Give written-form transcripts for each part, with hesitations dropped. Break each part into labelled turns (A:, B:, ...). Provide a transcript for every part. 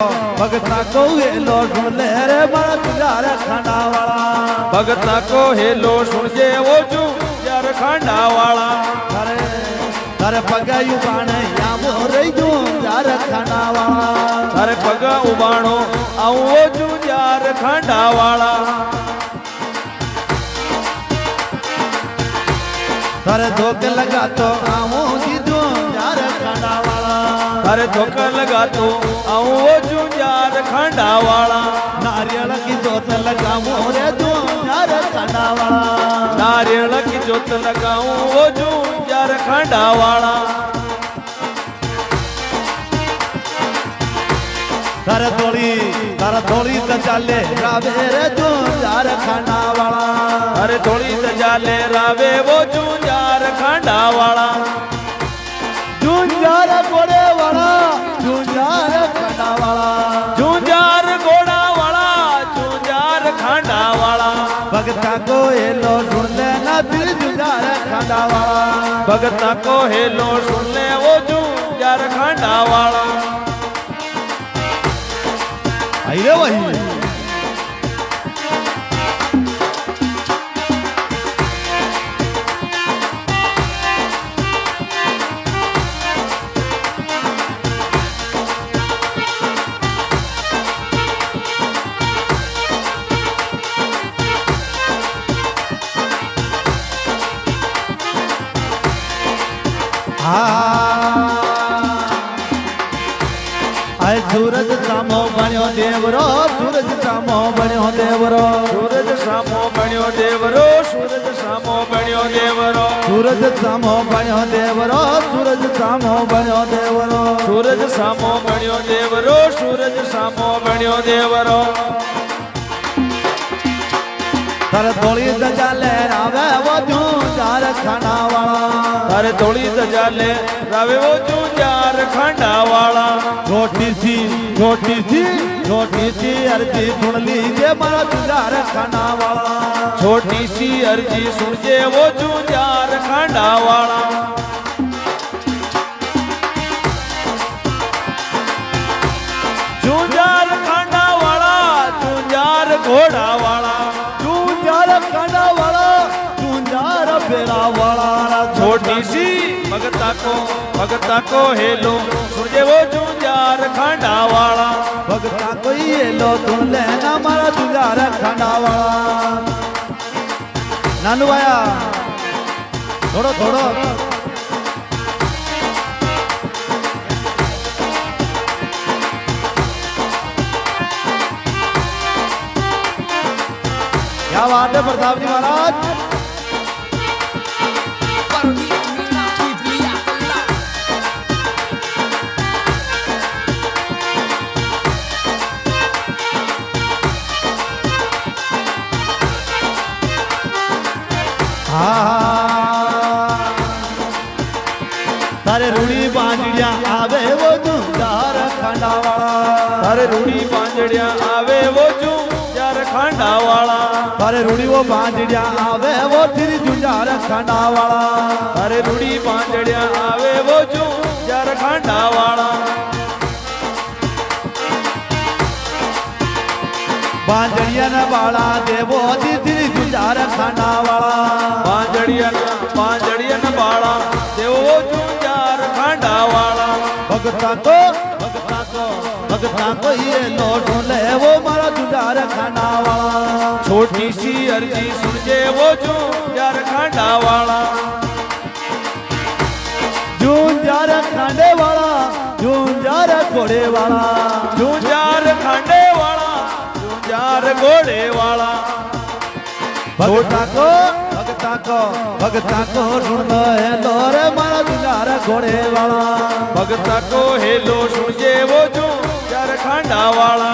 A: भगता को हेलो सुन ले रे मारा तुझार खांडा वाला।
B: भगता को हेलो सुन जे वो जू यार खांडा वाला।
A: थारे थारे पगा उबाणे या मोरे जू यार खांडा वाला।
B: थारे पगा उबाणो आऊं वो जू यार खांडा वाला।
A: थारे धोखे लगा तो आऊं जीजू यार खांडा वाला।
B: थारे धोखा लगा तो आऊं वो जू यार खांडा वाला।
A: नारियल की जोत लगाऊं रे जू यार खांडा वाला।
B: नारियल की जोत लगाऊं वो जू यार खांडा वाला।
A: तारा थोड़ी तो चाले रावे रे जू यार खांडा वाला।
B: अरे थोड़ी तो जाले रावे वो जू यार खांडा वाला।
A: जूंजार घोड़े वाला जूंजार खांडा वाला।
B: जूंजार घोड़ा वाला जूंजार खांडा वाला।
A: भगता को हेलो सुन ले ना दिल जूंजार खांडा वाला।
B: भगता को हेलो सुन ले वो जूंजार खांडा वाला।
A: आई रे वही आए सूरज सामो बन्यो देवरो सूरज सामो बन्यो देवरो।
B: सूरज सामो बन्यो देवरो सूरज सामो बन्यो देवरो।
A: सूरज सामो बन्यो देवरो सूरज सामो बन्यो देवरो।
B: सूरज सामो बन्यो देवरो सूरज सामो बन्यो देवरो।
A: तारे थोड़ी दजा ले रावे वो जूंजार खांडा वाला।
B: तारे थोड़ी दजा ले रावे वो जूंजार खांडा वाला।
A: छोटी सी अर्जी सुन लीजिए मारा जूंजार खांडा वाला।
B: छोटी सी अर्जी सुन जे वो जूंजार खांडा वाला। जूंजार खांडा वाला जूंजार घोड़ा वाला।
A: जूंजार खांडा वाला जूंजार बेड़ा वाला।
B: छोटी सी भगता को हेलो सुन जे वो जूंजार खांडा वाला।
A: भगता कोई हेलो सुन ले ना मारा जूंजार खांडा वाला। नानू आया थोड़ो थोड़ो क्या बात है प्रताप जी महाराज। तारे रूड़ी बांजड़िया आवे वो जूंजार खांडा वाला।
B: तारे रूड़ी बांजड़िया आवे वो जूंजार खांडा वाला।
A: तारे रूड़ी वो बांजड़िया आवे वो तेरी जूंजार खांडा वाला।
B: तारे रूड़ी बांजड़िया आवे वो जूंजार खांडा वाला।
A: बांजड़िया न बाला देवो तेरी जूंजार खांडा वाला।
B: बांजड़िया न बाला देवो जूंजार खांडा वाला।
A: भगता को ये लौट ले वो मारा जूंजार खांडा वाला।
B: छोटी सी अर्जी सुन जे वो जूंजार खांडा वाला।
A: जूंजार खांडे वाला जूंजार घोड़े वाला।
B: जूंजार खांडे वाला जूंजार घोड़े वाला।
A: भगता को सुन है लोरे मारा जूंजार घोड़े वाला।
B: भगता को हेलो सुन जे वो जूंजार खांडा वाला।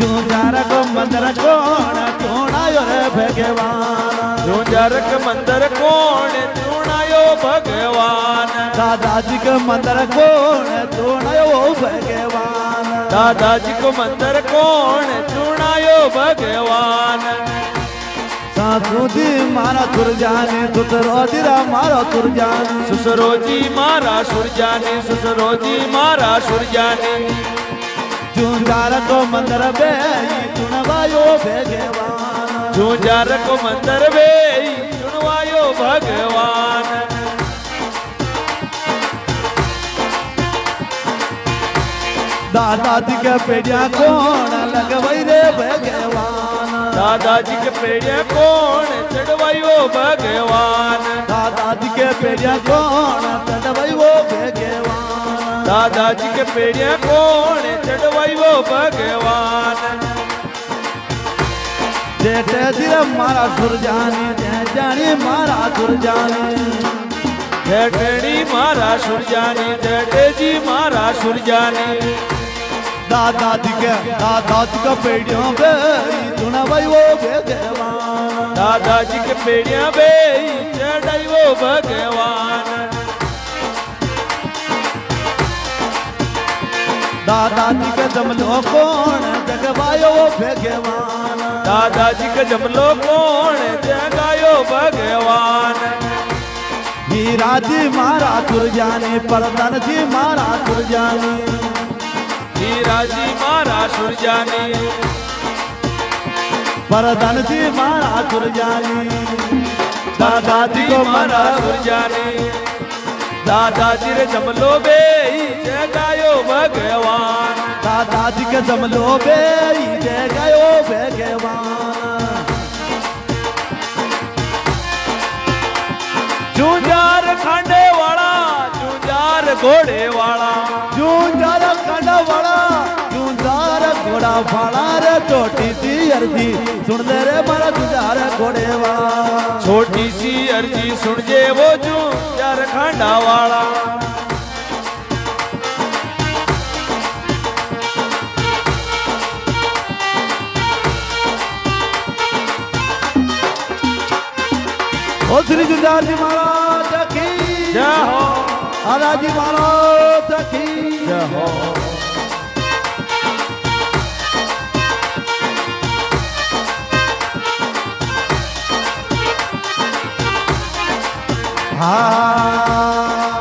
A: जूंजार को मंदिर कौन चुनायो रे भगवान।
B: जूंजार के मंदिर कौन चुनायो भगवान।
A: दादाजी के मंदिर कौन चुनायो भगवान।
B: दादाजी को मंदिर कौन चुनायो भगवान।
A: જ્યાં સુધી મારા સુરજાની સુતરો દીરા મારો સુરજાની
B: સુસરોજી મારા સુરજાની સુસરોજી મારા સુરજાની
A: જુંજાર કો મંદર બે ચુણવાયો ભેગવાન
B: જુંજાર કો મંદર વે ચુણવાયો ભગવાન
A: દાદાજી કે પેડિયા કોણ લગવાઈ રે ભગવાન
B: દાદાજી કે પેડિયા કોણ ચડવાયો ભગવાન
A: દાદાજી કે પેડિયા કોણ ચડવાયો ભગવાન
B: દાદાજી કે પેડિયા કોણ ચડવાયો ભગવાન
A: જેઠે ધીરે મારા સુરજાની જાણી મારા સુરજાની
B: જેઠડી મારા સુરજાની જેઠેજી મારા સુરજાની
A: દાદાજી કે પેડિયો બે ચુણવાયો ભગવાન
B: દાદાજી કે પેડિયા બે ચડાયો ભગવાન
A: દાદાજી કે જમલો કોણ જગવાયો ભગવાન
B: દાદાજી કે જમલો કોણ જગાયો ભગવાન
A: હીરાજી મારા સુરજાની પરદાનજી મારા સુરજાની
B: હીરાજી મારા સુરજાની
A: પરદાનજી મારા સુરજાની દાદાજી કો
B: મારા
A: મારા
B: સુરજાની દાદાજી રે જમલો બે જગાયો ભગવાન
A: દાદાજી કે જમલો બે જય ગયો ભગવાન
B: જુંજાર ખાંડે વાળા જુંજાર ઘોડે વાળા
A: જુંજાર કંડવાળા જુંજાર ઘોડા ફાળા રે ચોટી થી અરજી સુણ દે રે મારા જુંજાર ઘોડેવાળા
B: छोटी सी अर्जी सुनजे वो जूंजार खांडा वाला
A: ઓ શ્રી જુંજારજી મહારાજ કી
B: जय हो
A: આરાજી મહારાજ કી
B: जय हो
A: હા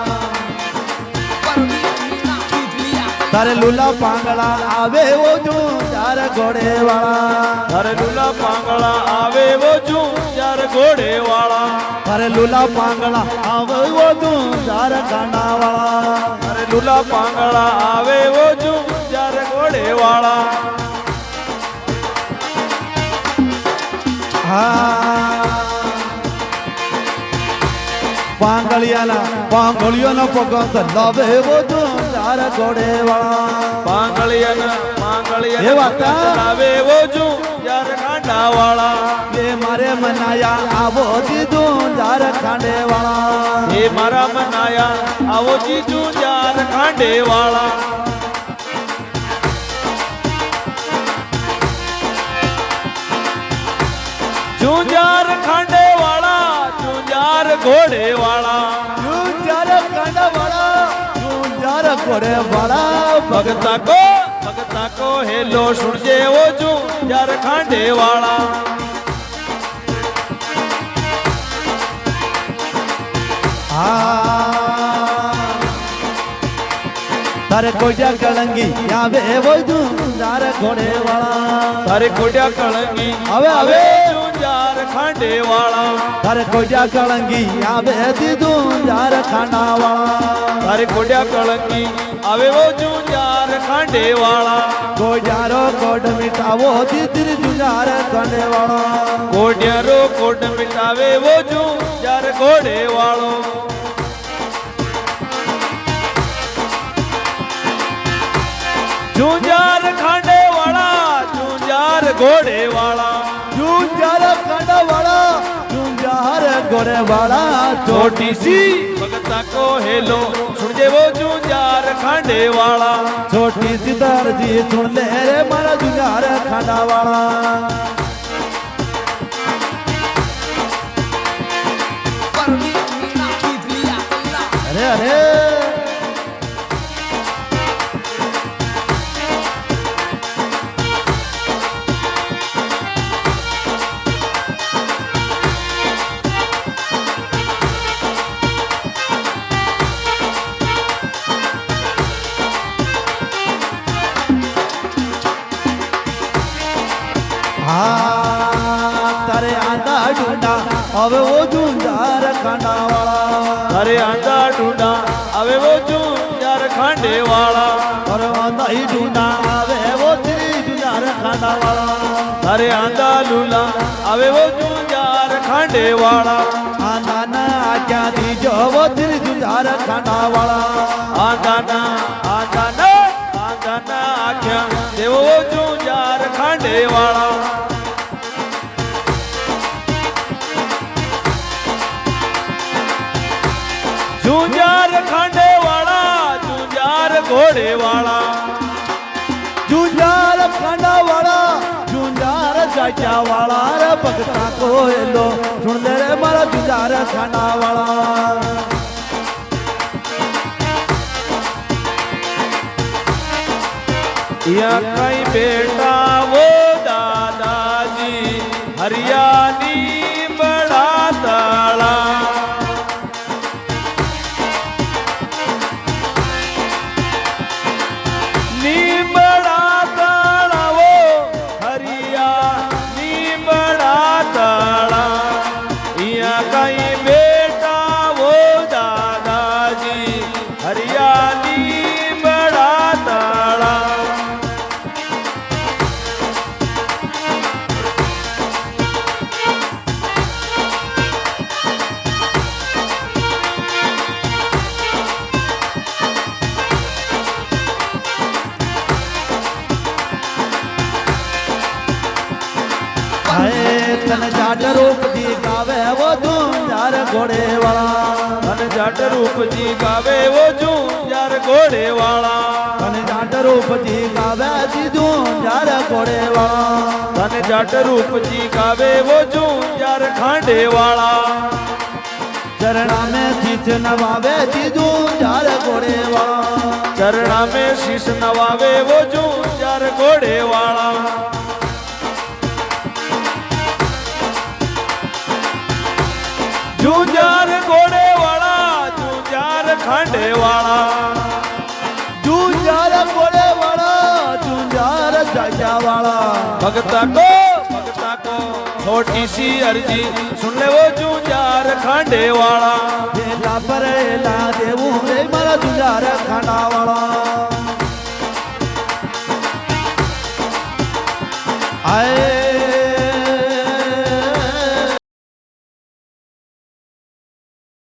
A: તારે લુલા પાંગળા આવે ઓ જુંજાર ઘોડેવાળા
B: थारे लूला पांगला आवे वो जूंजार घोड़े वाला
A: તારે લુલા પાંગળા આવે ઓ જુંજાર ખાંડાવાળા
B: थारे लूला पांगला आवे वो जूंजार घोड़े वाला
A: હા પાંગળિયાનો પગંત લાવે ઓ જુંજાર ઘોડેવાળા
B: पांगलियन
A: ये बात है।
B: आवे वो जूंजार खांडा वाला
A: એ મારે મનાયા આવો દીધું જાર ખાંડે વાળા
B: हे मारा मनाया आवो जी जूंजार खांडे वाला जूंजार खांडे वाला जूंजार घोड़े वाला
A: તું જાર ખાંડા વાળા તું જાર ઘોડે વાળા
B: भगता को हेलो सुनजे वो जूंजार खांडे वाला
A: હા તારે કોઈ જા કળંગી આવે એવો તું જાર ઘોડે વાળા
B: थारे कोडिया कलंगी
A: હવે હવે
B: जूंजार खांडे वाला
A: તારે કોઈ જા કળંગી આવે દીધું જાર ખાંડા વાળા
B: थारे कोडिया कलंगी आवे वो जूंजार खांडे वाला
A: કોઈ જારો કોડ મિટાવો દીધર જુજાર ખાંડે વાળા
B: कोडियारो कोड मिटावे वो जूंजार घोड़े वालो जूंजार खांडे वाला जूंजार घोड़े वाला
A: જુજાર ખાંડા વાળા જુજાર ઘોડે વાળા
B: छोटी सी भगता को हेलो सुनजे वो जूंजार खांडे वाला
A: छोटी सी दर्जी सुन ले रे मारा जुगार खाना वाला अरे अरे હવે ઓ ઝુંઝાર ખાંડાવાળા
B: અરે આંધા ઢૂંઢા આવે વો ઝુંઝાર ખાંડે વાળા
A: અરે વાંધાઈ ઢૂંઢા આવે ઓ શ્રી ઝુંઝાર ખાંડાવાળા
B: અરે આંધા લુલા આવે વો ઝુંઝાર ખાંડે વાળા
A: આ નાના ક્યાંથી જવો શ્રી ઝુંઝાર ખાંડાવાળા
B: આંધાના આખ્યા દેવો ઝુંઝાર ખાંડે વાળા ઝુંઝાર ખાંડે વાળા ઝુંઝાર ઘોડે વાળા
A: ઝુંઝાર ખાંડાવાળા ઝુંઝાર જાગ્યાવાળા રે ભગતા કોયલો સુણદે રે મારા ઝુંઝાર ખાંડાવાળા
B: યા કઈ બેટા વો દાદાજી હરિયાની બડા તાળા નીબડા તાળા વો હરિયાની બડા તાળા યા કઈ બેટા વો દાદાજી હરિયાની બડા તાળા
A: તને જાટ રૂપજી ગાવે વો ઝુંઝાર ઘોડેવાળા
B: અને જાટ રૂપજી ગાવે વો ઝુંઝાર ઘોડે વાળા
A: તને જાટ રૂપજી ગાવે ઝુંઝાર ઘોડેવાળા
B: અને જાટ રૂપજી ગાવે વો ઝુંઝાર ખાંડે વાળા
A: ચરણા મેં શીશ નવાવે ઝુંઝાર ઘોડેવાળા
B: ચરણા મેં શીશ નવાવે વો ઝુંઝાર ઘોડે વાળા ઝુંઝાર ઘોડે વાળા ઝુંઝાર ખાંડે વાળા
A: ઝુંઝાર ઘોડેવાળા ઝુંઝાર જાગ્યાવાળા
B: भगता को छोटी सी अर्जी सुन ले वो ઝુંઝાર ખાંડે વાળા
A: પેલા પરેલા દેવું રે મારા ઝુંઝાર ખાંડાવાળા આય